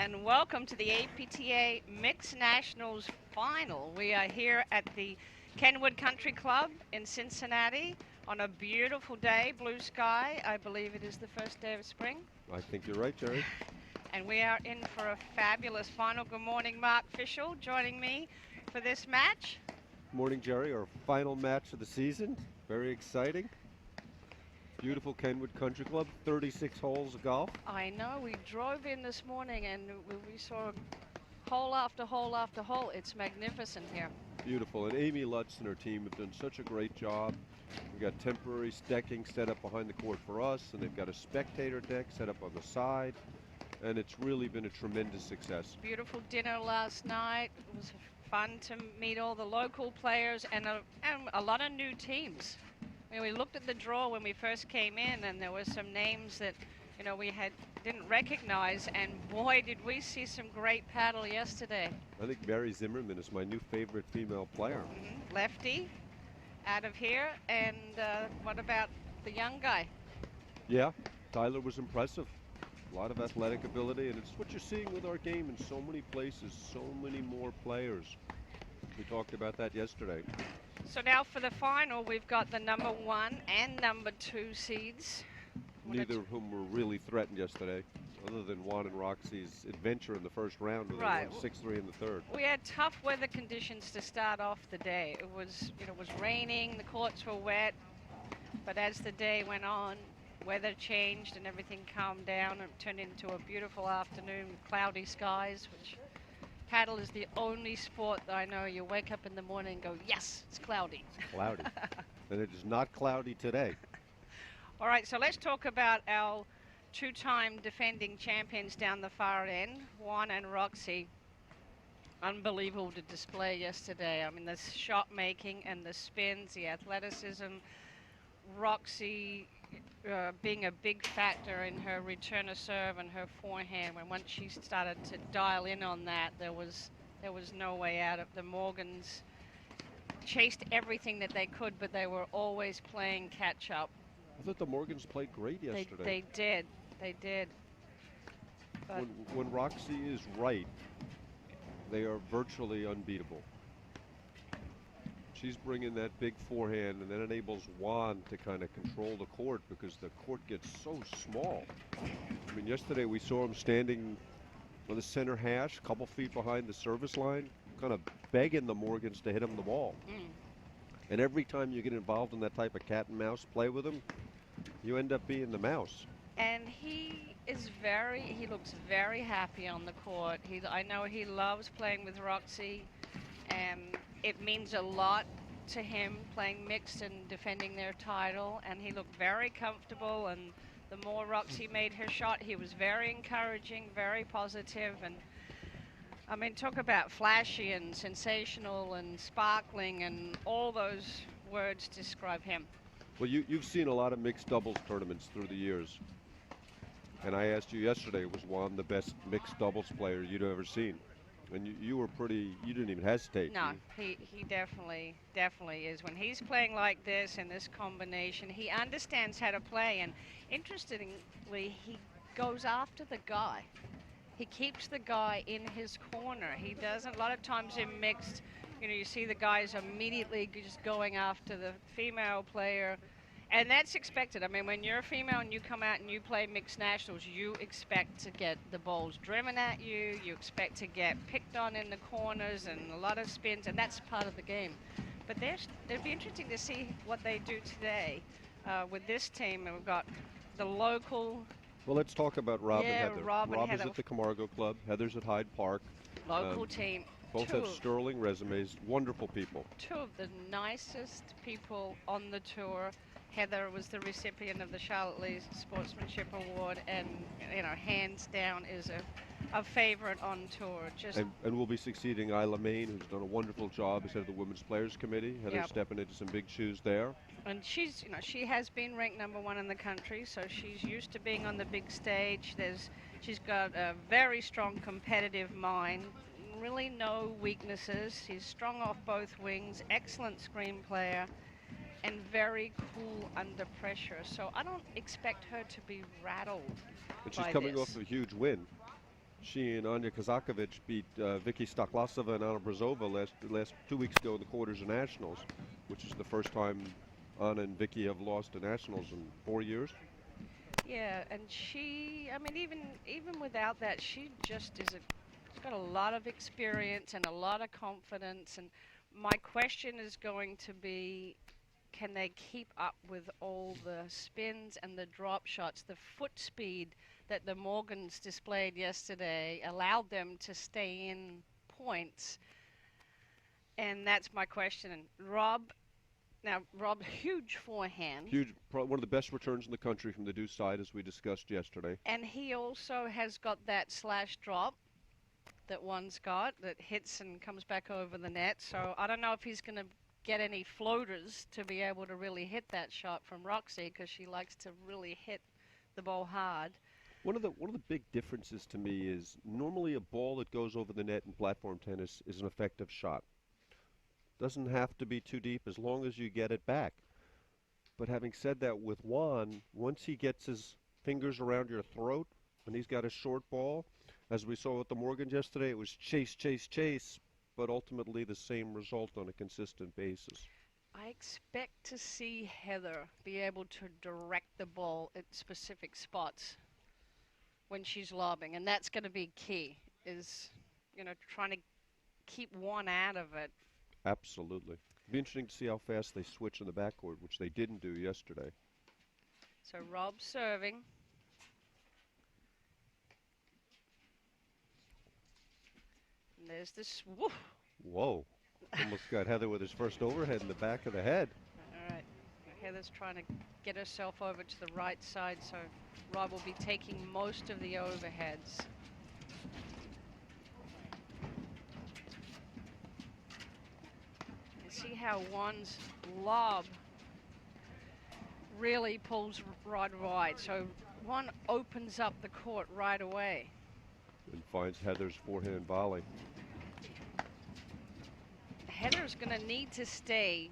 and welcome to the APTA Mixed Nationals Final. We are here at the Kenwood Country Club in Cincinnati on a beautiful day, blue sky. I believe it is the first day of spring. I think you're right, Jerry. And we are in for a fabulous final. Good morning, Mark Fischel, joining me for this match. Morning, Jerry. Our final match of the season. Very exciting. Beautiful Kenwood Country Club, 36 holes of golf. I know, we drove in this morning and we saw hole after hole after hole. It's magnificent here. Beautiful, and Amy Lutz and her team have done such a great job. We've got temporary decking set up behind the court for us, and they've got a spectator deck set up on the side, and it's really been a tremendous success. Beautiful dinner last night. It was fun to meet all the local players and a lot of new teams. I mean, we looked at the draw when we first came in, and there were some names that, you know, we didn't recognize, and boy, did we see some great paddle yesterday. I think Barry Zimmerman is my new favorite female player. Lefty out of here, and what about the young guy? Yeah, Tyler was impressive. A lot of athletic ability, and it's what you're seeing with our game in so many places, so many more players. We talked about that yesterday. So now for the final, we've got the number 1 and number 2 seeds. Neither of whom were really threatened yesterday, other than Juan and Roxy's adventure in the first round, where they won 6-3 in the third. We had tough weather conditions to start off the day. It was, you know, it was raining, the courts were wet, but as the day went on, weather changed and everything calmed down, and it turned into a beautiful afternoon with cloudy skies, which paddle is the only sport that I know you wake up in the morning and go, yes, it's cloudy. It's cloudy. And it is not cloudy today. All right, so let's talk about our two-time defending champions down the far end, Juan and Roxy. Unbelievable to display yesterday. I mean, the shot making and the spins, the athleticism. Roxy being a big factor in her return of serve and her forehand. When once she started to dial in on that, there was no way out of the Morgans. Chased everything that they could, but they were always playing catch up. I thought the Morgans played great yesterday. They did. But when Roxy is right, they are virtually unbeatable. She's bringing that big forehand, and that enables Juan to kind of control the court because the court gets so small. I mean, yesterday we saw him standing on the center hash, a couple feet behind the service line, kind of begging the Morgans to hit him the ball. And every time you get involved in that type of cat and mouse play with him, you end up being the mouse. And he looks very happy on the court. I know he loves playing with Roxy, and it means a lot to him playing mixed and defending their title, and he looked very comfortable, and the more Roxy made her shot, he was very encouraging, very positive, and I mean, talk about flashy and sensational and sparkling and all those words describe him. Well, you've seen a lot of mixed doubles tournaments through the years, and I asked you yesterday, was Juan the best mixed doubles player you'd ever seen? And you were pretty, you didn't even hesitate. No, he definitely is. When he's playing like this in this combination, he understands how to play. And interestingly, he goes after the guy. He keeps the guy in his corner. He doesn't, a lot of times in mixed, you know, you see the guys immediately just going after the female player. And that's expected. I mean, when you're a female and you come out and you play mixed nationals, you expect to get the balls driven at you. You expect to get picked on in the corners and a lot of spins, and that's part of the game. But it'd be interesting to see what they do today with this team. And we've got the local. Well, let's talk about Rob and Heather. Rob is at the Camargo Club. Heather's at Hyde Park. Local team. Both have sterling resumes. Wonderful people. Two of the nicest people on the tour. Heather was the recipient of the Charlotte Lee Sportsmanship Award, and, you know, hands down is a favorite on tour. And we'll be succeeding Isla Main, who's done a wonderful job as head of the Women's Players Committee. Heather's stepping into some big shoes there. And she's, you know, she has been ranked number 1 in the country, so she's used to being on the big stage. She's got a very strong competitive mind, really no weaknesses. She's strong off both wings, excellent screen player, and very cool under pressure. So I don't expect her to be rattled. But she's coming off a huge win. She and Anya Kazakovich beat Vicky Stoklasova and Anna Brazova last 2 weeks ago in the quarters of nationals, which is the first time Anna and Vicky have lost to nationals in 4 years. Yeah, and she, I mean, even without that, she just is she's got a lot of experience and a lot of confidence. And my question is going to be, can they keep up with all the spins and the drop shots? The foot speed that the Morgans displayed yesterday allowed them to stay in points. And that's my question. And Rob, huge forehand. Huge, one of the best returns in the country from the deuce side, as we discussed yesterday. And he also has got that slash drop that one's got that hits and comes back over the net. So I don't know if he's going to get any floaters to be able to really hit that shot from Roxy, because she likes to really hit the ball hard. One of the big differences to me is normally a ball that goes over the net in platform tennis is an effective shot. Doesn't have to be too deep as long as you get it back. But having said that, with Juan, once he gets his fingers around your throat and he's got a short ball, as we saw with the Morgans yesterday, it was chase, chase, chase, but ultimately the same result on a consistent basis. I expect to see Heather be able to direct the ball at specific spots when she's lobbing, and that's going to be key, is, trying to keep one out of it. Absolutely. It'd be interesting to see how fast they switch in the backcourt, which they didn't do yesterday. So Rob serving. And there's this, woof. Whoa. Almost got Heather with his first overhead in the back of the head. All right. Heather's trying to get herself over to the right side, so Rob will be taking most of the overheads. And see how one's lob really pulls right wide. So one opens up the court right away. And finds Heather's forehand volley. Heather's going to need to stay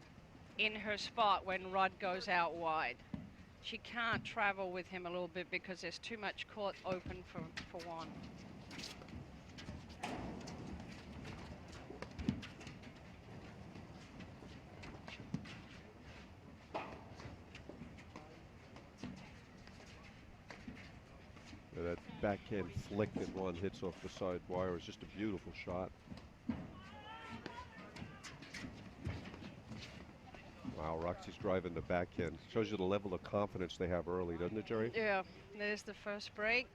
in her spot when Rod goes out wide. She can't travel with him a little bit because there's too much court open for one. That backhand flick that one hits off the side wire is just a beautiful shot. Wow, Roxy's driving the backhand. Shows you the level of confidence they have early, doesn't it, Jerry? Yeah, there's the first break.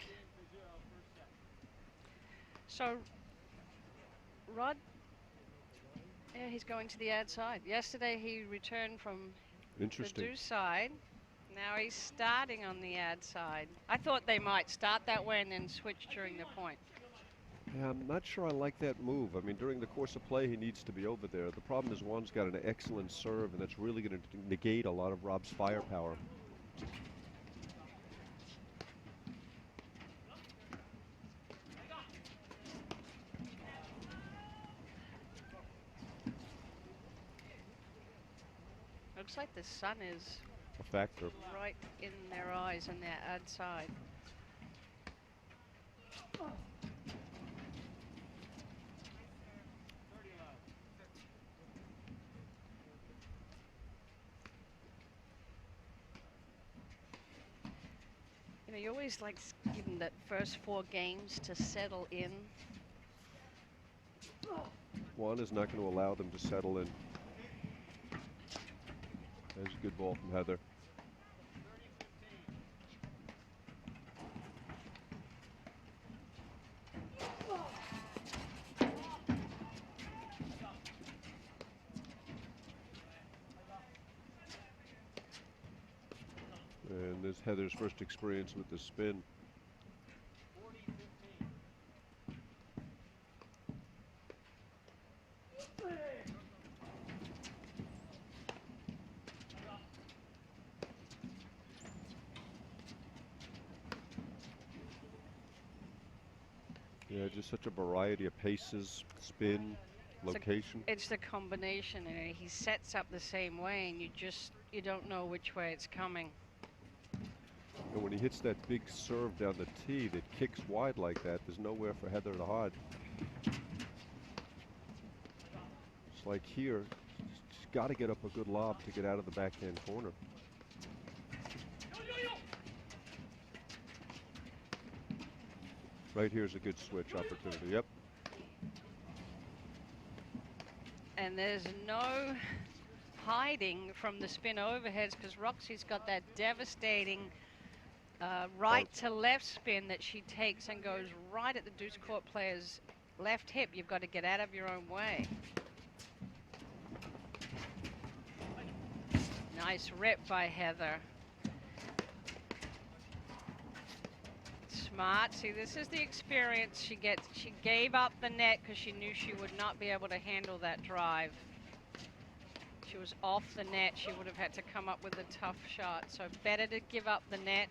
So, Rod, yeah, he's going to the ad side. Yesterday he returned from the deuce side. Now he's starting on the ad side. I thought they might start that way and then switch during the point. Yeah, I'm not sure I like that move. I mean, during the course of play, he needs to be over there. The problem is Juan's got an excellent serve, and that's really going to negate a lot of Rob's firepower. Looks like the sun is a factor right in their eyes on their ad side. You know, you always like giving that first 4 games to settle in. Juan is not going to allow them to settle in. There's a good ball from Heather. And this is Heather's first experience with the spin. Yeah, just such a variety of paces, spin, location. It's the combination, and he sets up the same way, and you don't know which way it's coming. And when he hits that big serve down the tee that kicks wide like that, there's nowhere for Heather to hide. It's like here, she's got to get up a good lob to get out of the backhand corner. Right here's a good switch opportunity. Yep. And there's no hiding from the spin overheads because Roxy's got that devastating right to left spin that she takes and goes right at the deuce court player's left hip. You've got to get out of your own way. Nice rip by Heather. Smart. See, this is the experience she gets. She gave up the net because she knew she would not be able to handle that drive. She was off the net. She would have had to come up with a tough shot. So better to give up the net.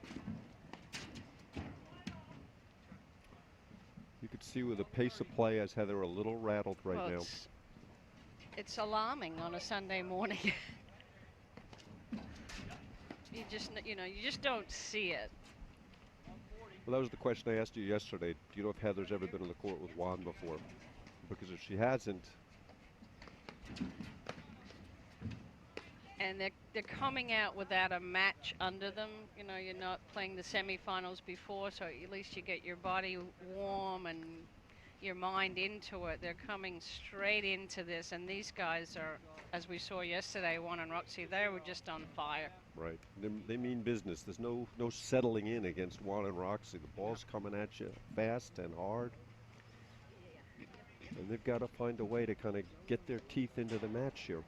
You could see with the pace of play as Heather a little rattled right now. It's alarming on a Sunday morning. You just don't see it. Well, that was the question I asked you yesterday. Do you know if Heather's ever been on the court with Juan before? Because if she hasn't. And they're coming out without a match under them. You know, you're not playing the semifinals before, so at least you get your body warm and your mind into it. They're coming straight into this, and these guys are, as we saw yesterday, Juan and Roxy, they were just on fire. Right. They mean business. There's no settling in against Juan and Roxy. The ball's coming at you fast and hard. And they've got to find a way to kind of get their teeth into the match here.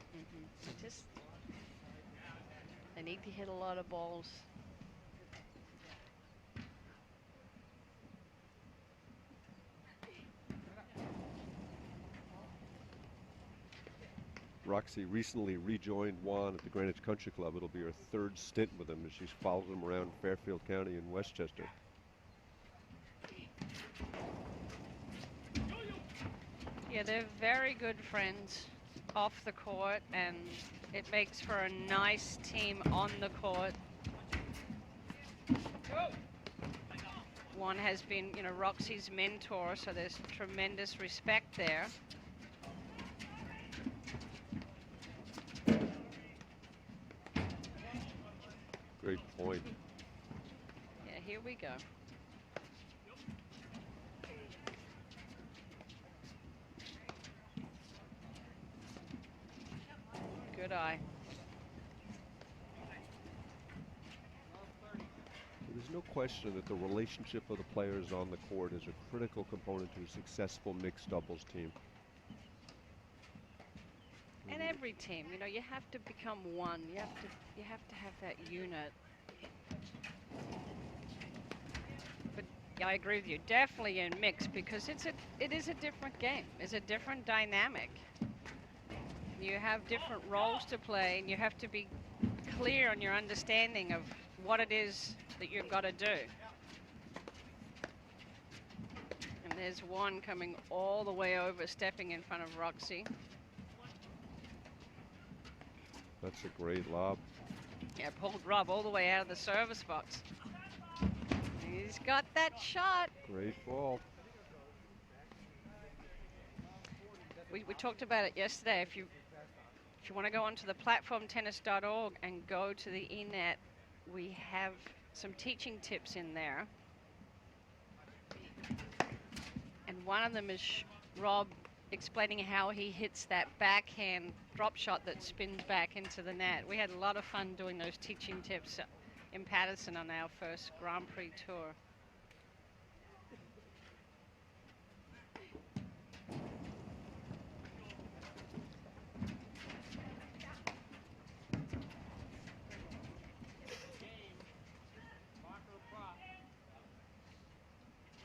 They need to hit a lot of balls. Roxy recently rejoined Juan at the Greenwich Country Club. It'll be her third stint with him as she's followed him around Fairfield County and Westchester. Yeah, they're very good friends off the court, and it makes for a nice team on the court. Juan has been, Roxy's mentor, so there's tremendous respect there. Great point. Yeah, here we go. Good eye. There's no question that the relationship of the players on the court is a critical component to a successful mixed doubles team. And every team, you have to become one. You have to have that unit. But yeah, I agree with you. Definitely in mix, because it is a different game. It's a different dynamic. You have different roles to play, and you have to be clear on your understanding of what it is that you've got to do. And there's one coming all the way over, stepping in front of Roxy. That's a great lob. Yeah, pulled Rob all the way out of the service box. He's got that shot. Great ball. We talked about it yesterday. If you want to go onto the platformtennis.org and go to the eNet, we have some teaching tips in there. And one of them is Rob explaining how he hits that backhand drop shot that spins back into the net. We had a lot of fun doing those teaching tips in Patterson on our first Grand Prix tour.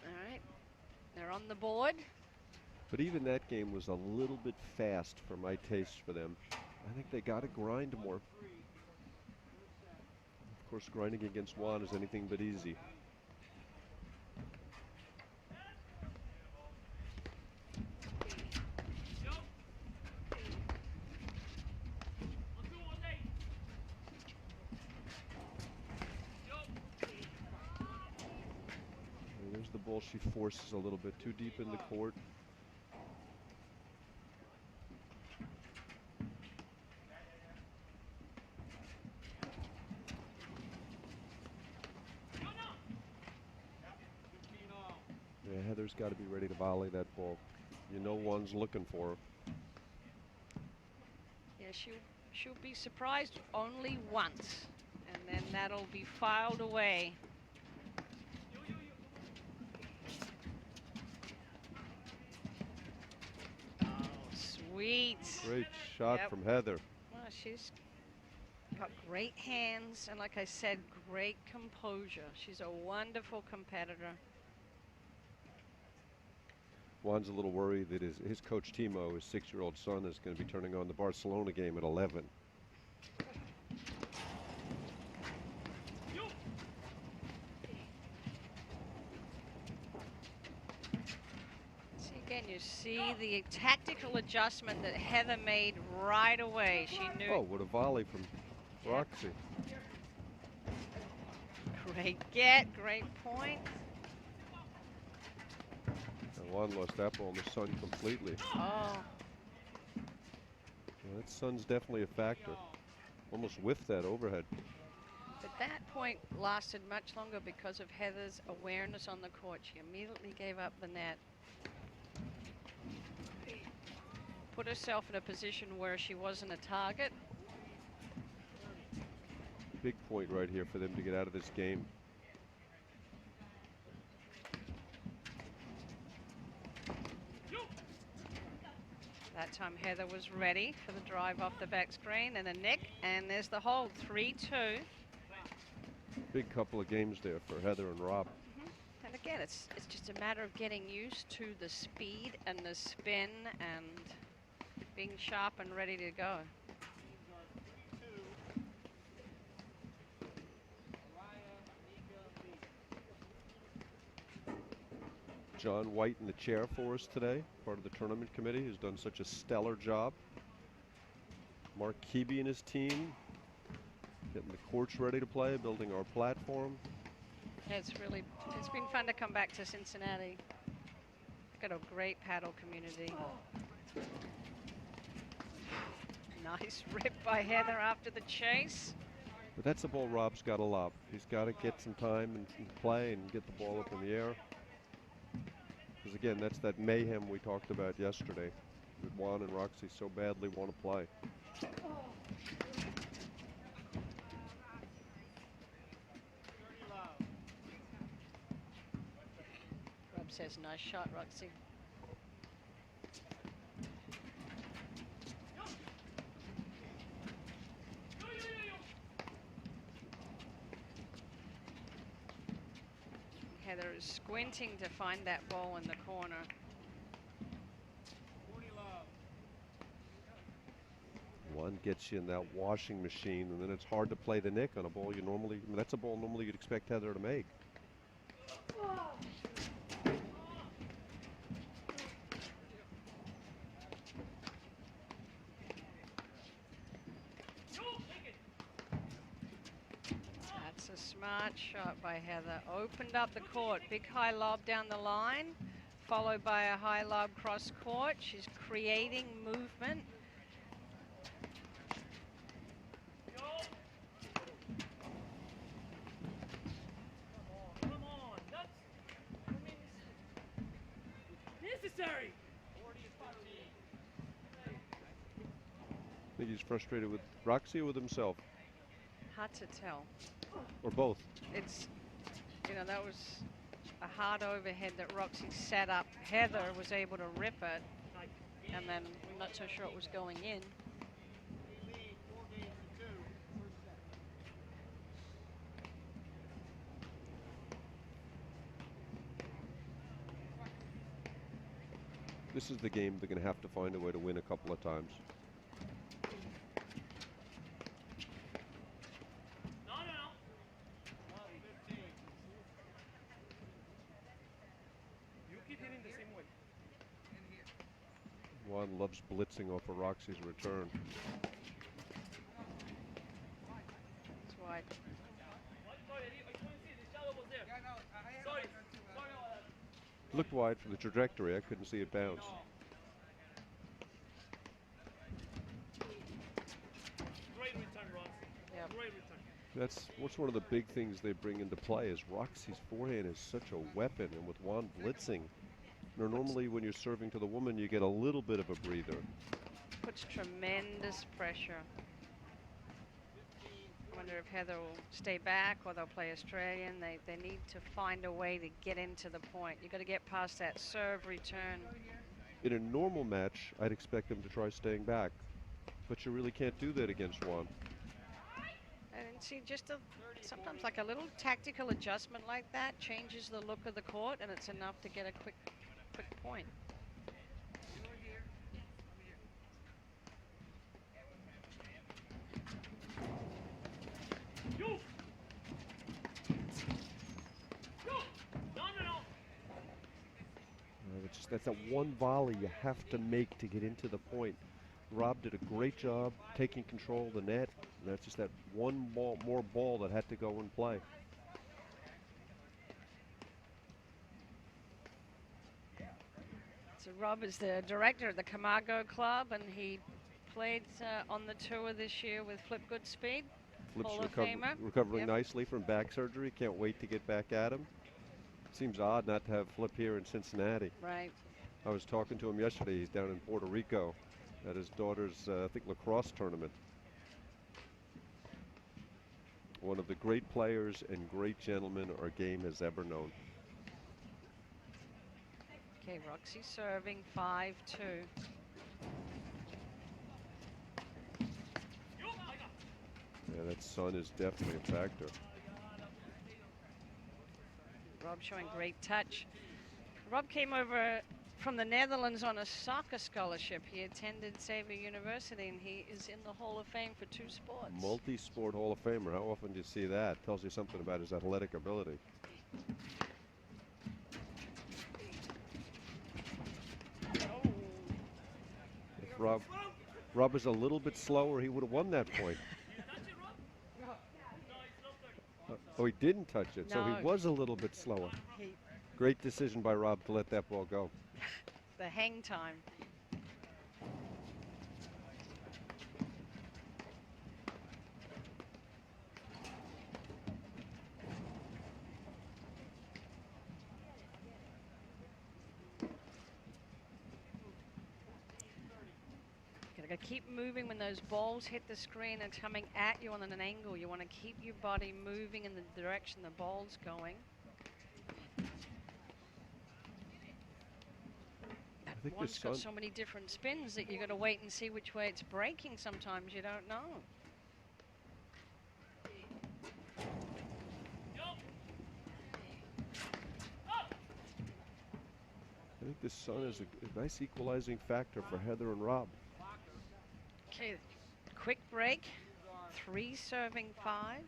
All right, they're on the board. But even that game was a little bit fast for my taste for them. I think they got to grind more. Of course, grinding against Juan is anything but easy. ball she forces a little bit too deep in the court. Yeah, Heather's got to be ready to volley that ball. You know Juan's looking for her. Yeah, she'll be surprised only once, and then that'll be filed away. Oh, sweet. Great shot from Heather. Well, she's got great hands, and like I said, great composure. She's a wonderful competitor. Juan's a little worried that his coach Timo, his 6-year-old son, is going to be turning on the Barcelona game at 11. See, again, you see the tactical adjustment that Heather made right away. She knew. Oh, what a volley from Roxy. Great get, great point. And Juan lost that ball in the sun completely. Oh. Yeah, that sun's definitely a factor. Almost whiffed that overhead. But that point lasted much longer because of Heather's awareness on the court. She immediately gave up the net. Put herself in a position where she wasn't a target. Big point right here for them to get out of this game. That time Heather was ready for the drive off the back screen and a nick, and there's the hold, 3-2. Big couple of games there for Heather and Rob. And again, it's just a matter of getting used to the speed and the spin and being sharp and ready to go. John White in the chair for us today, part of the tournament committee, who's done such a stellar job. Mark Keeby and his team, getting the courts ready to play, building our platform. It's been fun to come back to Cincinnati. Got a great paddle community. Nice rip by Heather after the chase. But that's a ball Rob's got to lob. He's got to get some time and play and get the ball up in the air. Because again, that's that mayhem we talked about yesterday. That Juan and Roxy so badly want to play. Rob says, nice shot, Roxy. Heather is squinting to find that ball in the corner. One gets you in that washing machine, and then it's hard to play the nick on a ball you normally, I mean, that's a ball normally you'd expect Heather to make. That's a smart shot by Heather. Opened up the court. Big high lob down the line, followed by a high lob cross court. She's creating movement. I think he's frustrated with Roxy or with himself, Hard to tell. or both. It's, that was a hard overhead that Roxy set up. Heather was able to rip it, and then I'm not so sure it was going in. This is the game they're going to have to find a way to win a couple of times. Juan loves blitzing off of Roxy's return. That's why. Looked wide from the trajectory. I couldn't see it bounce. Great return, Ross. Yep. Great return. That's what's one of the big things they bring into play is Roxy's forehand is such a weapon, and with Juan blitzing, normally when you're serving to the woman, you get a little bit of a breather. Puts tremendous pressure. I wonder if Heather will stay back or they'll play Australian. They need to find a way to get into the point. You've got to get past that serve return. In a normal match, I'd expect them to try staying back, but you really can't do that against Juan. And see, just sometimes like a little tactical adjustment like that changes the look of the court, and it's enough to get a quick point. That's that one volley you have to make to get into the point. Rob did a great job taking control of the net. And that's just that one more ball that had to go and play. So Rob is the director of the Camargo Club, and he played on the tour this year with Flip Goodspeed. Flip's Hall of Famer. recovering Yep. nicely from back surgery. Can't wait to get back at him. Seems odd not to have Flip here in Cincinnati. Right. I was talking to him yesterday. He's down in Puerto Rico at his daughter's, I think, lacrosse tournament. One of the great players and great gentlemen our game has ever known. Okay, Roxy serving 5-2. Yeah, that sun is definitely a factor. Rob showing great touch. Rob came over from the Netherlands on a soccer scholarship. He attended Xavier University, and he is in the Hall of Fame for 2 sports. Multi-sport Hall of Famer. How often do you see that? Tells you something about his athletic ability. Oh. If Rob is a little bit slower, he would have won that point. Oh, he didn't touch it, so No. he was a little bit slower. He, Great decision by Rob to let that ball go. the hang time. Gotta keep moving when those balls hit the screen and coming at you on an angle. You want to keep your body moving in the direction the ball's going. I think One's got so many different spins that you got to wait and see which way it's breaking. Sometimes you don't know. I think the sun is a nice equalizing factor for Heather and Rob. Okay, quick break. 3 serving 5.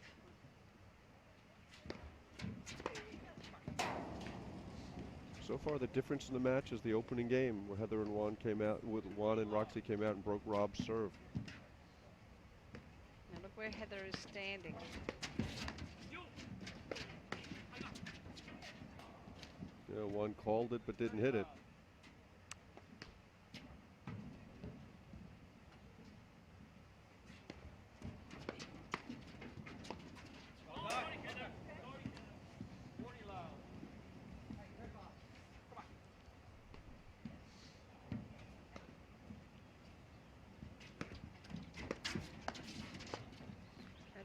So far, the difference in the match is the opening game, where Heather and Juan and Roxy came out and broke Rob's serve. Now look where Heather is standing. Yeah, Juan called it but didn't hit it.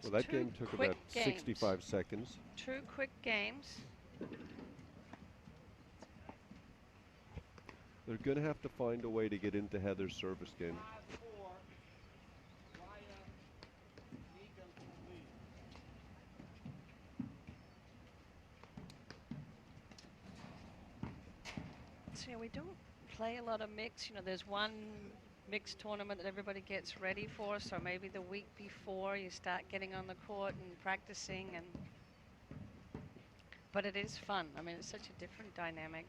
Well, that game took about 65 seconds. 2 quick games. They're going to have to find a way to get into Heather's service game. So we don't play a lot of mix. You know, there's one mixed tournament that everybody gets ready for, so maybe the week before you start getting on the court and practicing, but it is fun. I mean, it's such a different dynamic.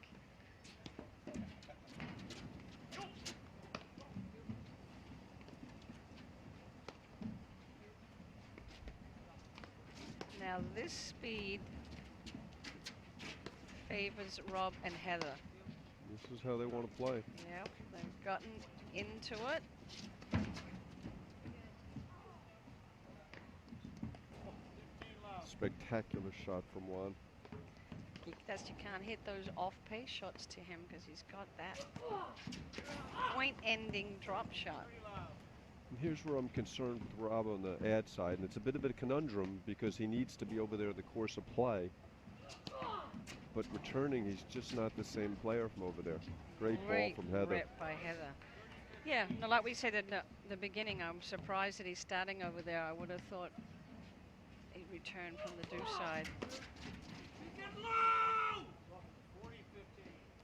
Now this speed favors Rob and Heather. This is how they want to play. Yep, they've gotten into it. Spectacular shot from Juan. You can't hit those off-pace shots to him because he's got that point-ending drop shot. And here's where I'm concerned with Rob on the ad side, and it's a bit of a conundrum because he needs to be over there in the course of play. But returning, he's just not the same player from over there. Great ball from Heather. Rip by Heather. Yeah, no, like we said at the beginning, I'm surprised that he's starting over there. I would have thought he'd return from the deuce side.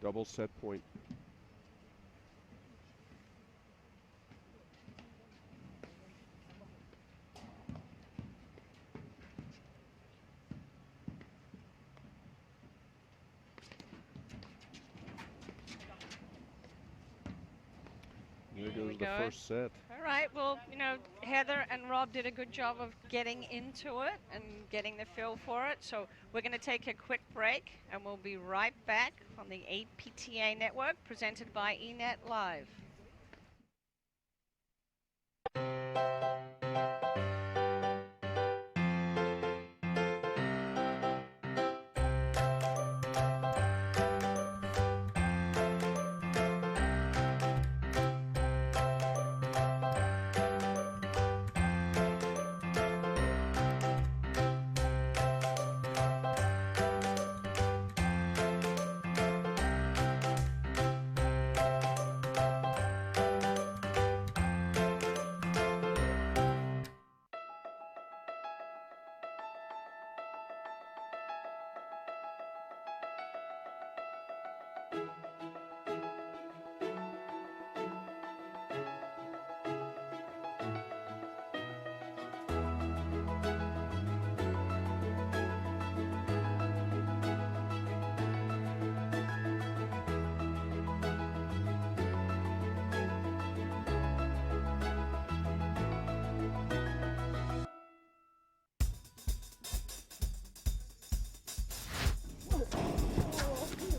Double set point. There goes the first set. All right, well, you know, Heather and Rob did a good job of getting into it and getting the feel for it. So we're going to take a quick break, and we'll be right back on the APTA Network, presented by eNet Live.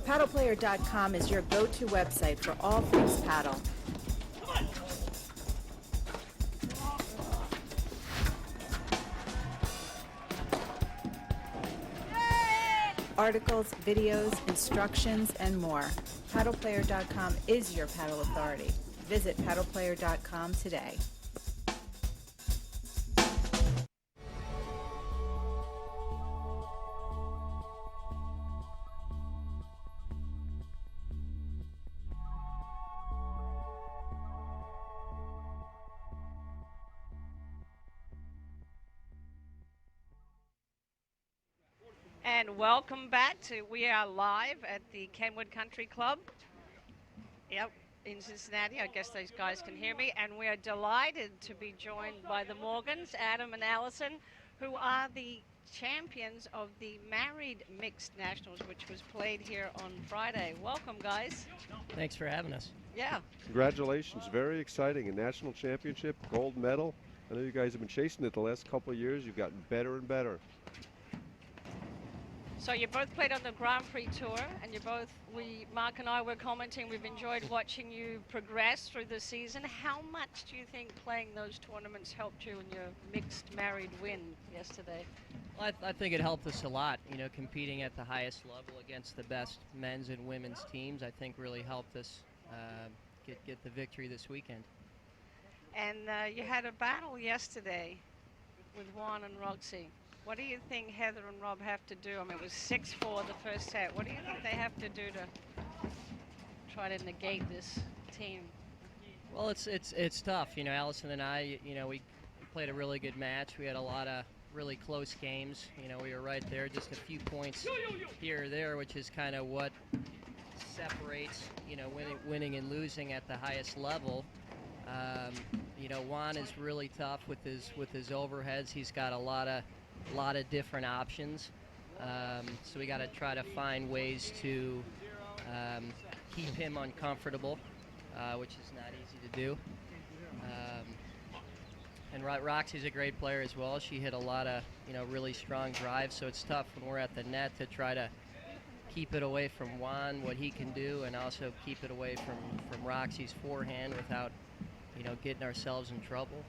PaddlePlayer.com is your go-to website for all things paddle. Articles, videos, instructions, and more. PaddlePlayer.com is your paddle authority. Visit PaddlePlayer.com today. And welcome back to, we are live at the Kenwood Country Club. Yep, in Cincinnati. I guess those guys can hear me. And we are delighted to be joined by the Morgans, Adam and Allison, who are the champions of the Married Mixed Nationals, which was played here on Friday. Welcome, guys. Thanks for having us. Yeah. Congratulations. Very exciting. A national championship, gold medal. I know you guys have been chasing it the last couple of years. You've gotten better and better. So you both played on the Grand Prix Tour, and you both, Mark and I were commenting, we've enjoyed watching you progress through the season. How much do you think playing those tournaments helped you in your mixed married win yesterday? Well, I think it helped us a lot. You know, competing at the highest level against the best men's and women's teams, I think really helped us get the victory this weekend. And you had a battle yesterday with Juan and Roxy. What do you think Heather and Rob have to do? I mean, it was 6-4 the first set. What do you think they have to do to try to negate this team? Well, it's tough. You know, Allison and I, you know, we played a really good match. We had a lot of really close games. You know, we were right there, just a few points here or there, which is kind of what separates, you know, winning and losing at the highest level. You know, Juan is really tough with his overheads. He's got a lot of different options, so we got to try to find ways to keep him uncomfortable, which is not easy to do. And Roxy's a great player as well. She hit a lot of, you know, really strong drives, so it's tough when we're at the net to try to keep it away from Juan, what he can do, and also keep it away from Roxy's forehand without, getting ourselves in trouble.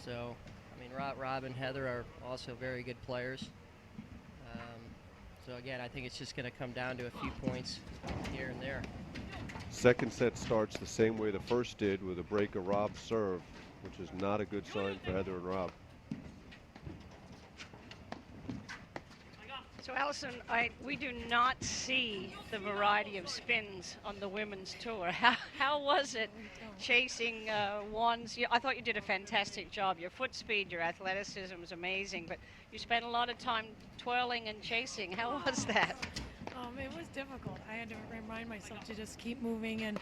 So, I mean, Rob and Heather are also very good players. So again, I think it's just going to come down to a few points here and there. Second set starts the same way the first did, with a break of Rob's serve, which is not a good sign for Heather and Rob. So Allison, we do not see the variety of spins on the women's tour. How was it chasing Juan's? I thought you did a fantastic job. Your foot speed, your athleticism was amazing, but you spent a lot of time twirling and chasing. How was that? It was difficult. I had to remind myself to just keep moving, and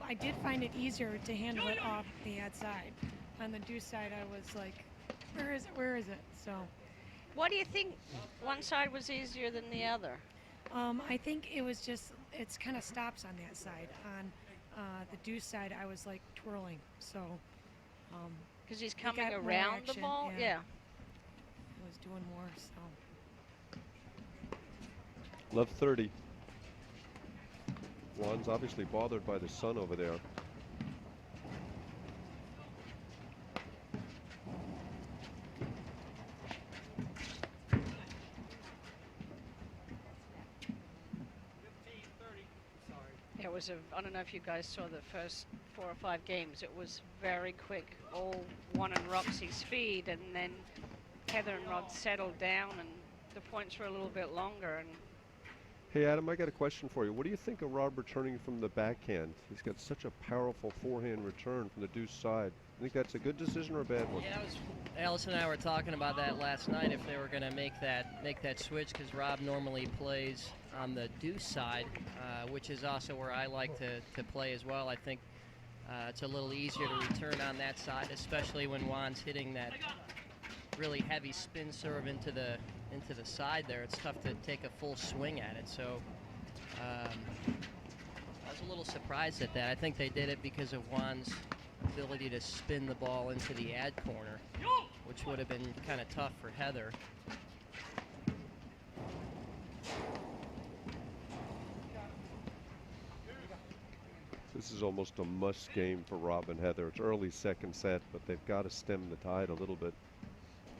I did find it easier to handle it off the ad side. On the deuce side, I was like, where is it? Where is it? So. What do you think one side was easier than the other? I think it was just, it's kind of stops on that side. On the deuce side, I was like twirling. So. Because he's coming around the ball? Yeah. I was doing more, so. Love 30. Juan's obviously bothered by the sun over there. I don't know if you guys saw the first 4 or 5 games. It was very quick, all Juan and Roxy's speed, and then Heather and Rod settled down, and the points were a little bit longer. And hey, Adam, I got a question for you. What do you think of Rob returning from the backhand? He's got such a powerful forehand return from the deuce side. I think that's a good decision or a bad one? Yeah, Allison and I were talking about that last night, if they were going to make that switch, because Rob normally plays on the deuce side, which is also where I like to play as well. I think it's a little easier to return on that side, especially when Juan's hitting that really heavy spin serve into the side there. It's tough to take a full swing at it. So I was a little surprised at that. I think they did it because of Juan's ability to spin the ball into the ad corner, which would have been kind of tough for Heather. This is almost a must game for Rob and Heather. It's early second set, but they've got to stem the tide a little bit.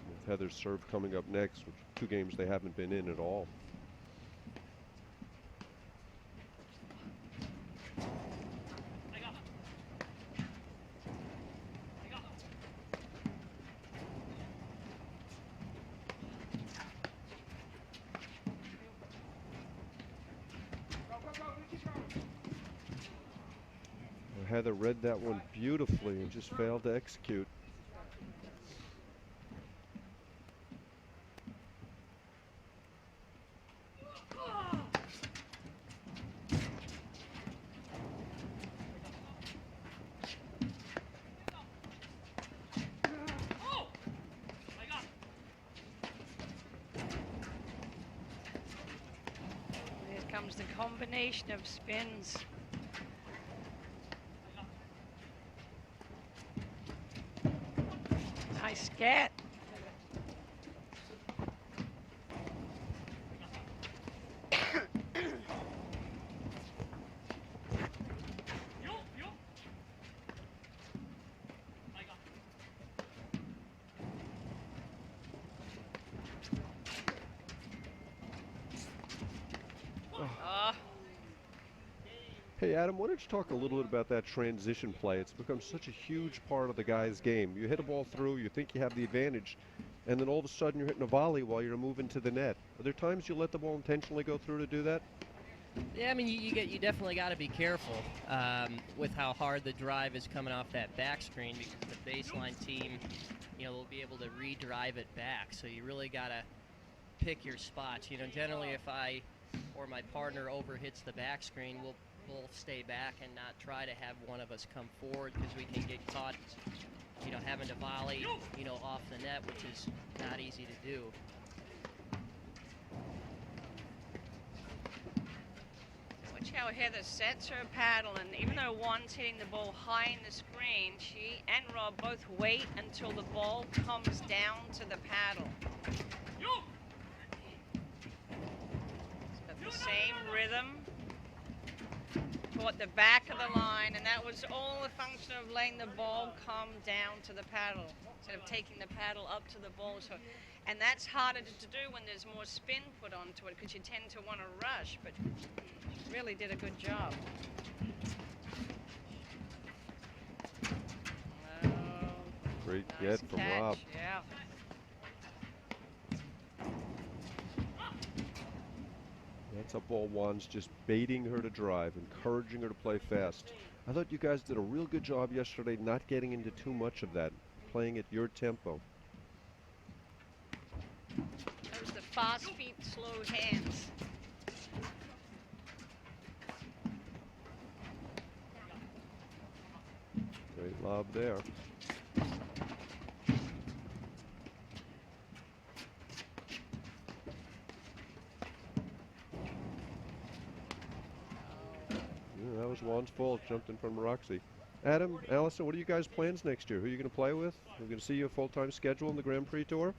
With Heather's serve coming up next, which 2 games they haven't been in at all. Heather read that one beautifully and just failed to execute. Here comes the combination of spins. Nice get. Hey, Adam, why don't you talk a little bit about that transition play? It's become such a huge part of the guy's game. You hit a ball through, you think you have the advantage, and then all of a sudden you're hitting a volley while you're moving to the net. Are there times you let the ball intentionally go through to do that? Yeah, I mean, you definitely got to be careful with how hard the drive is coming off that back screen, because the baseline team, will be able to re-drive it back. So you really got to pick your spots. Generally if I or my partner overhits the back screen, we'll stay back and not try to have one of us come forward, because we can get caught, having to volley, off the net, which is not easy to do. Watch how Heather sets her paddle, and even though Juan's hitting the ball high in the screen, she and Rob both wait until the ball comes down to the paddle. She's got the same rhythm. Caught the back of the line, and that was all a function of letting the ball come down to the paddle instead of taking the paddle up to the ball. So, and that's harder to do when there's more spin put onto it because you tend to want to rush, but really did a good job. Oh, Great nice get from catch. Rob. Yeah. That's up ball. Juan's just baiting her to drive, encouraging her to play fast. I thought you guys did a real good job yesterday not getting into too much of that, playing at your tempo. That was the fast feet, slow hands. Great lob there. Yeah, that was Juan's fault, jumped in front of Roxy. Adam, Allison, what are you guys' plans next year? Who are you going to play with? We're going to see you a full-time schedule in the Grand Prix Tour?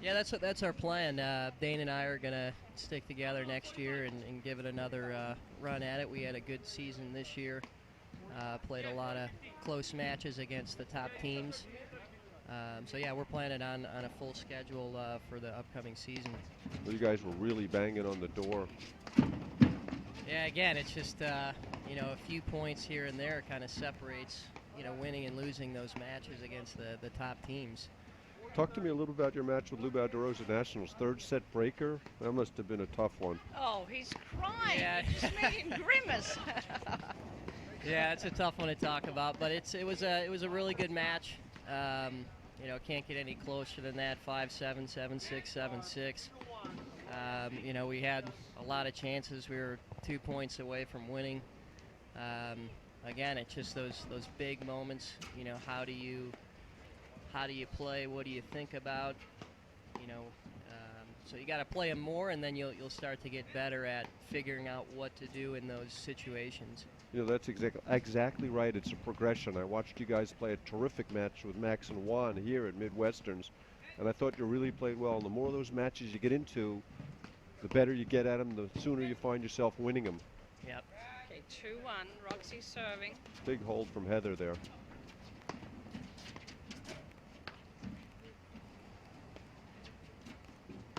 Yeah, that's our plan. Dane and I are going to stick together next year and give it another run at it. We had a good season this year. Played a lot of close matches against the top teams. So yeah, we're planning on a full schedule for the upcoming season. Well, you guys were really banging on the door. Yeah, again, it's just you know, a few points here and there kind of separates, you know, winning and losing those matches against the top teams. Talk to me a little about your match with Lubao DeRosa Nationals. Third set breaker. That must have been a tough one. Oh, he's crying. Yeah. You just made him grimace. Yeah, it's a tough one to talk about, but it was a really good match. You know, can't get any closer than that. 5-7, 7-6, 7-6. You know, we had a lot of chances. We were 2 points away from winning. Again, it's just those big moments. You know, how do you play? What do you think about? You know, so you got to play them more, and then you'll start to get better at figuring out what to do in those situations. You know, that's exactly right. It's a progression. I watched you guys play a terrific match with Max and Juan here at Midwesterns, and I thought you really played well. And the more of those matches you get into, the better you get at them, the sooner you find yourself winning them. Yep. Okay, 2-1. Roxy serving. Big hold from Heather there.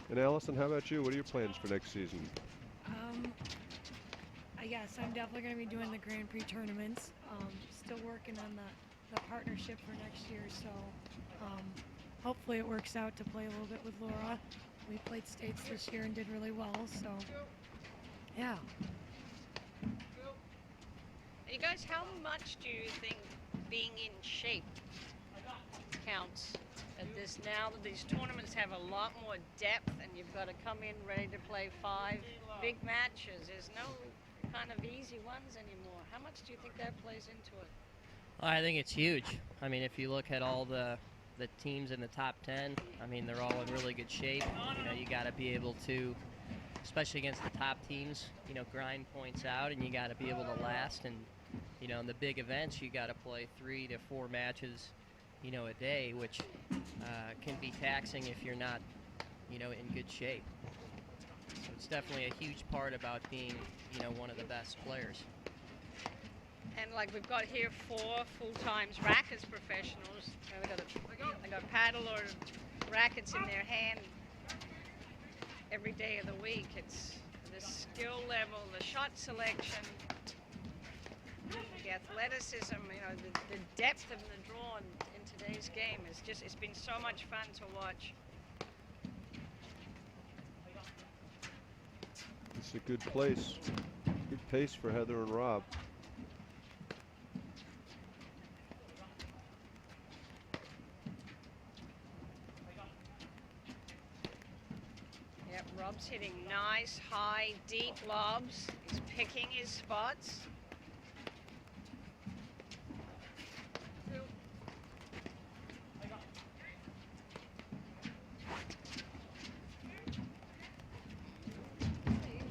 And Allison, how about you? What are your plans for next season? Yes, I'm definitely going to be doing the Grand Prix tournaments. Still working on the partnership for next year, so hopefully it works out to play a little bit with Laura. We played states this year and did really well, so yeah. You guys, how much do you think being in shape counts at this now that these tournaments have a lot more depth and you've got to come in ready to play 5 big matches? There's no kind of easy ones anymore. How much do you think that plays into it? I think it's huge. I mean, if you look at all the teams in the top 10, I mean, they're all in really good shape. You know, you got to be able to, especially against the top teams, you know, grind points out, and you got to be able to last. And, you know, in the big events, you got to play 3 to 4 matches, you know, a day, which can be taxing if you're not, you know, in good shape. So it's definitely a huge part about being, you know, one of the best players. And like we've got here 4 full-time rackets professionals. They got paddle or rackets in their hand every day of the week. It's the skill level, the shot selection, the athleticism, you know, the depth of the draw in today's game is just, it's been so much fun to watch. It's a good place. Good pace for Heather and Rob. Yep, Rob's hitting nice, high, deep lobs. He's picking his spots. You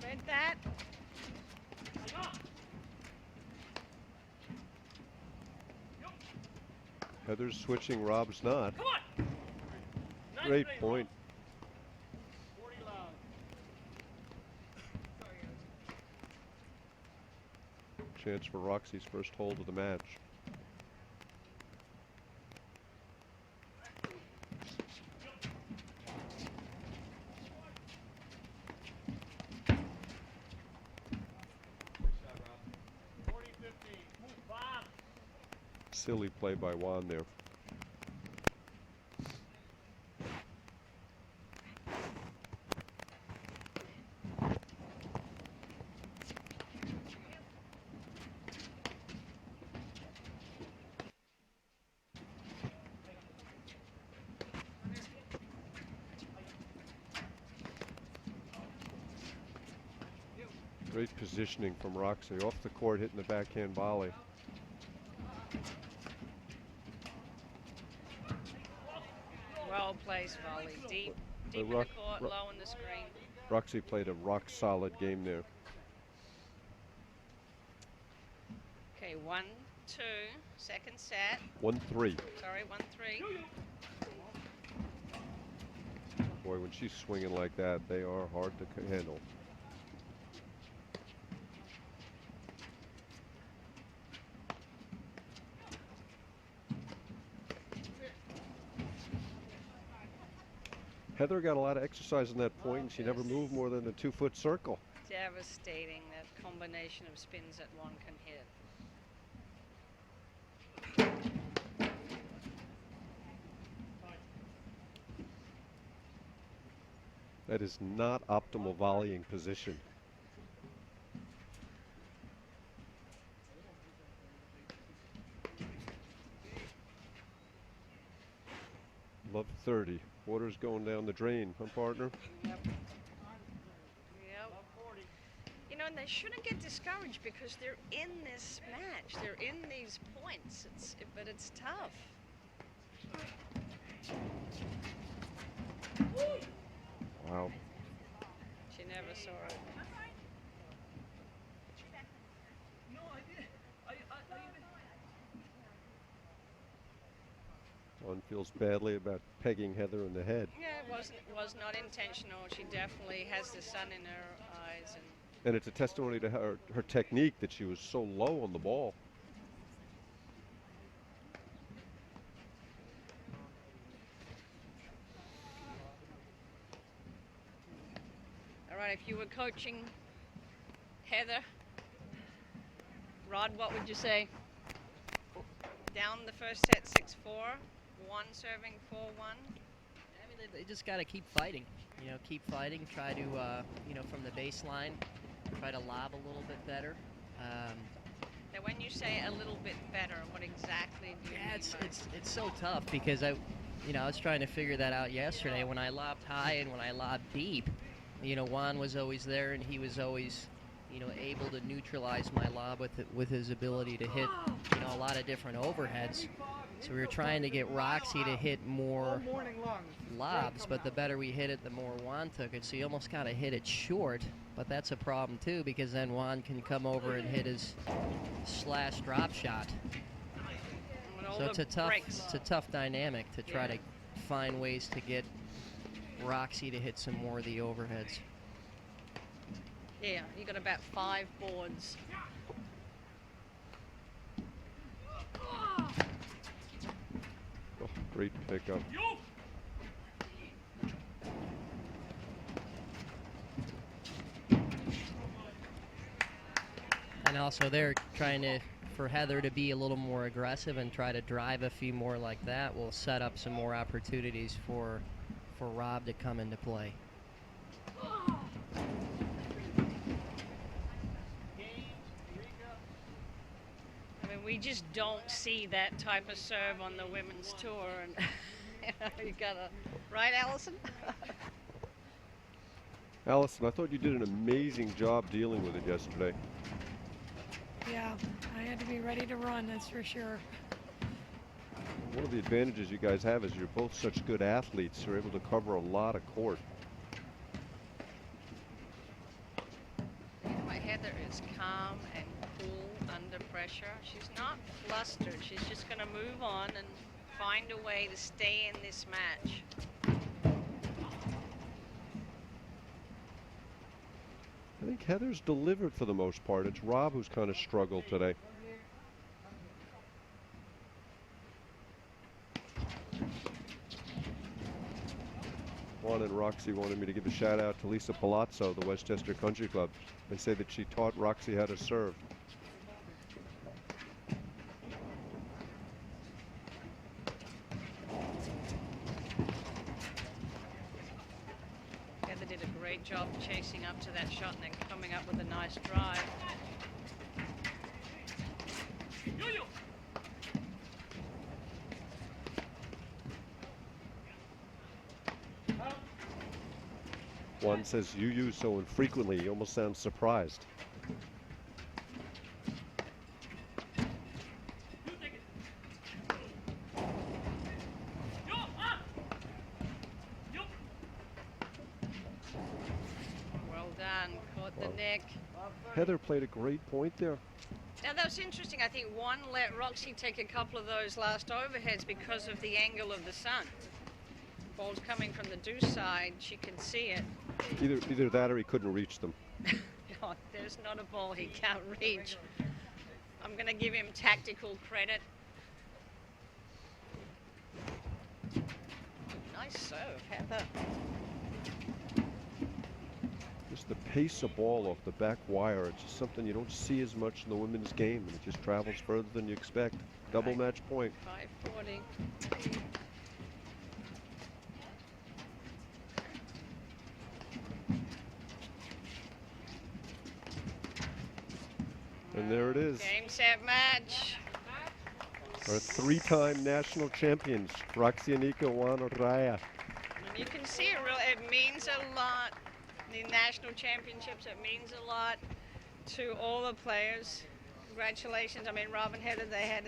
read that? Heather's switching, Rob's not. Come on! Great point. 40 loud. Chance for Roxy's first hold of the match. Silly play by Juan there. Great positioning from Roxy. Off the court, hitting the backhand volley. Well placed volley. Deep in the court, low in the screen. Roxy played a rock-solid game there. Okay, 1-2, second set. 1-3. Sorry, 1-3. Boy, when she's swinging like that, they are hard to handle. Heather got a lot of exercise on that point, and she never moved more than a 2-foot circle. Devastating, that combination of spins that one can hit. That is not optimal volleying position. Love 30. Water's going down the drain, huh, partner? Yep. Yep. You know, and they shouldn't get discouraged because they're in this match. They're in these points. But it's tough. Wow. She never saw it. One feels badly about pegging Heather in the head. Yeah, it was not intentional. She definitely has the sun in her eyes. And it's a testimony to her technique that she was so low on the ball. All right, if you were coaching Heather, Rod, what would you say? Down the first set 6-4, one serving 4-1. I mean, they just got to keep fighting. You know, keep fighting. Try to, you know, from the baseline, try to lob a little bit better. Now, when you say a little bit better, what exactly do you mean? It's so tough because I was trying to figure that out yesterday when I lobbed high and when I lobbed deep. You know, Juan was always there and he was always, you know, able to neutralize my lob with his ability to hit, you know, a lot of different overheads. So we were trying to get Roxy to hit more lobs, but the better we hit it, the more Juan took it. So you almost got to hit it short, but that's a problem too because then Juan can come over and hit his slash drop shot. So it's a tough dynamic to try to find ways to get Roxy to hit some more of the overheads. Yeah, you got about 5 boards. Oh, great pickup. And also they're trying for Heather to be a little more aggressive and try to drive a few more like that will set up some more opportunities for Rob to come into play. I mean, we just don't see that type of serve on the women's tour, and you gotta, right, Allison? Allison, I thought you did an amazing job dealing with it yesterday. Yeah, I had to be ready to run, that's for sure. One of the advantages you guys have is you're both such good athletes. You're able to cover a lot of court. You know what, Heather is calm and cool under pressure. She's not flustered. She's just going to move on and find a way to stay in this match. I think Heather's delivered for the most part. It's Rob who's kind of struggled today. Juan and Roxy wanted me to give a shout out to Lisa Palazzo, the Westchester Country Club, and say that she taught Roxy how to serve. Heather did a great job chasing up to that shot and then coming up with a nice drive. Yo-yo. Juan says you use so infrequently, he almost sounds surprised. You take it. Yo, Yo. Well done, caught the Wow. neck. Heather played a great point there. Now that was interesting. I think one let Roxy take a couple of those last overheads because of the angle of the sun. Ball's coming from the deuce side, she can see it. Either that or he couldn't reach them. God, there's not a ball he can't reach. I'm going to give him tactical credit. Nice serve, Heather. Just the pace of ball off the back wire, it's just something you don't see as much in the women's game, and it just travels further than you expect. Double match point. 540. And there it is. Game, set, match. Our three-time national champions, Roxy Enica, Juan Arraya. And you can see it means a lot. The national championships, it means a lot to all the players. Congratulations. I mean, Rob and Heather, they had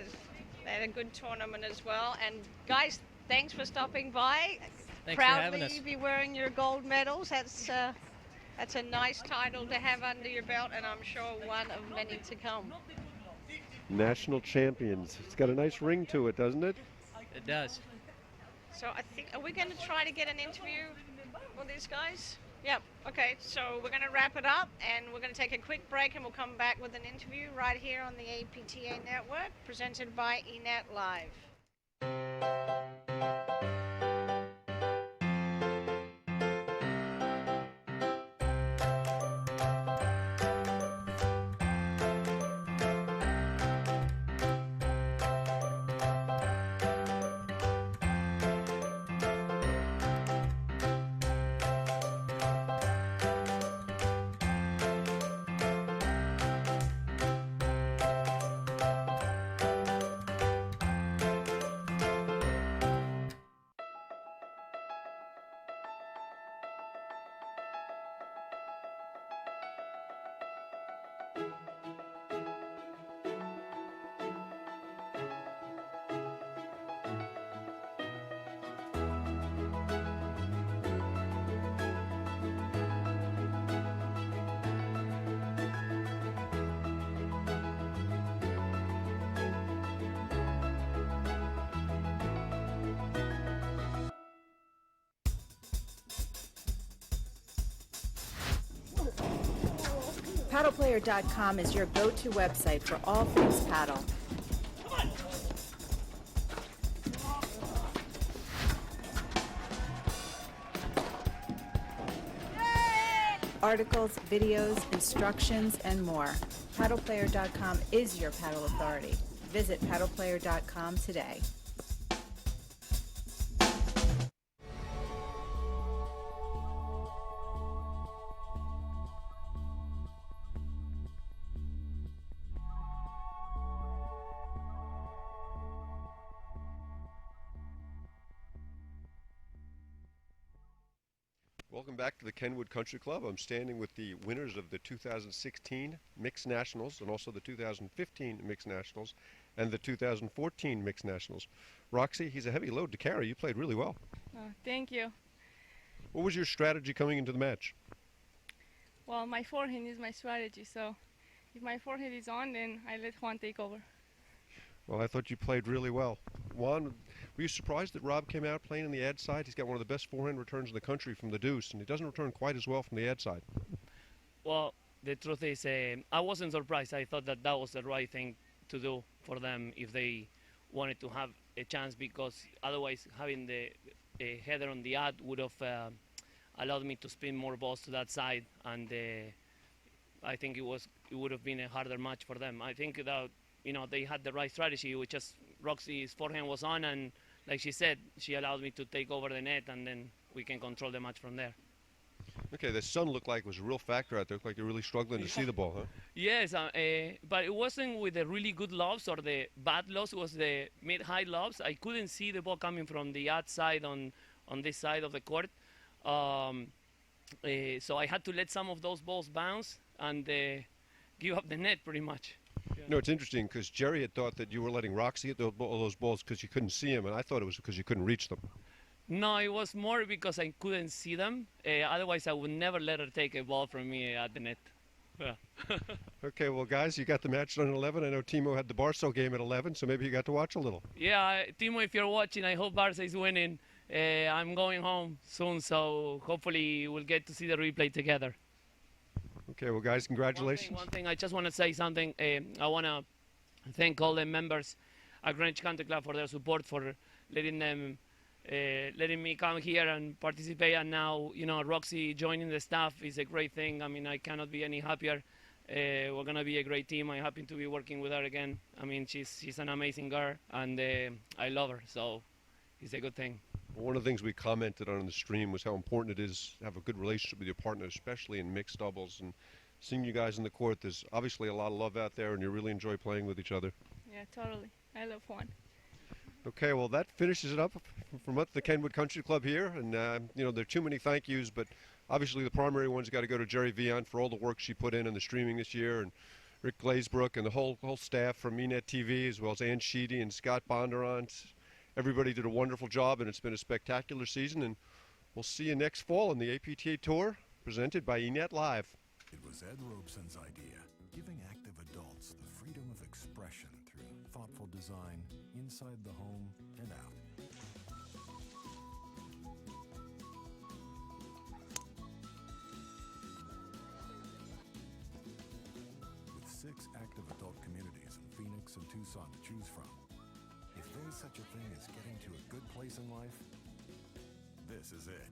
a good tournament as well. And guys, thanks for stopping by. Thanks for having us. Proudly be wearing your gold medals. That's a nice title to have under your belt, and I'm sure one of many to come. National champions. It's got a nice ring to it, doesn't it? It does. So I think, are we going to try to get an interview with these guys? Yep. Okay, so we're going to wrap it up, and we're going to take a quick break, and we'll come back with an interview right here on the APTA Network, presented by eNet Live. PaddlePlayer.com is your go-to website for all things paddle. Articles, videos, instructions, and more. PaddlePlayer.com is your paddle authority. Visit PaddlePlayer.com today. Welcome back to the Kenwood Country Club. I'm standing with the winners of the 2016 Mixed Nationals and also the 2015 Mixed Nationals and the 2014 Mixed Nationals. Roxy, he's a heavy load to carry. You played really well. Oh, thank you. What was your strategy coming into the match? Well, my forehand is my strategy, so if my forehand is on, then I let Juan take over. Well, I thought you played really well. Juan, were you surprised that Rob came out playing on the ad side? He's got one of the best forehand returns in the country from the deuce, and he doesn't return quite as well from the ad side. Well, the truth is, I wasn't surprised. I thought that that was the right thing to do for them if they wanted to have a chance, because otherwise having the header on the ad would have allowed me to spin more balls to that side, and I think it would have been a harder match for them. I think that they had the right strategy, which is Roxy's forehand was on, and like she said, she allowed me to take over the net, and then we can control the match from there. Okay, the sun looked like it was a real factor out there. Looked like you're really struggling to see the ball, huh? Yes, but it wasn't with the really good lobs or the bad lobs. It was the mid-high lobs. I couldn't see the ball coming from the outside on this side of the court. So I had to let some of those balls bounce and give up the net pretty much. You know, it's interesting because Jerry had thought that you were letting Roxy hit all those balls because you couldn't see them, and I thought it was because you couldn't reach them. No, it was more because I couldn't see them. Otherwise, I would never let her take a ball from me at the net. Yeah. Okay, well, guys, you got the match done at 11. I know Timo had the Barstow game at 11, so maybe you got to watch a little. Yeah, Timo, if you're watching, I hope Barca is winning. I'm going home soon, so hopefully we'll get to see the replay together. Okay, well, guys, congratulations. One thing, I just want to say something. I want to thank all the members at Greenwich Country Club for their support, for letting me come here and participate. And now, Roxy joining the staff is a great thing. I mean, I cannot be any happier. We're going to be a great team. I'm happy to be working with her again. I mean, she's an amazing girl, and I love her, so it's a good thing. Well, one of the things we commented on in the stream was how important it is to have a good relationship with your partner, especially in mixed doubles. And seeing you guys in the court, there's obviously a lot of love out there, and you really enjoy playing with each other. Yeah, totally. I love Juan. Okay, well, that finishes it up from the Kenwood Country Club here. And, there are too many thank yous, but obviously the primary one's got to go to Jerry Vian for all the work she put in the streaming this year, and Rick Glazebrook and the whole staff from ENET TV, as well as Ann Sheedy and Scott Bondurant. Everybody did a wonderful job, and it's been a spectacular season. And we'll see you next fall on the APTA Tour, presented by ENET Live. It was Ed Robeson's idea, giving active adults the freedom of expression through thoughtful design inside the home and out. With 6 active adult communities in Phoenix and Tucson to choose from, if there's such a thing as getting to a good place in life, this is it.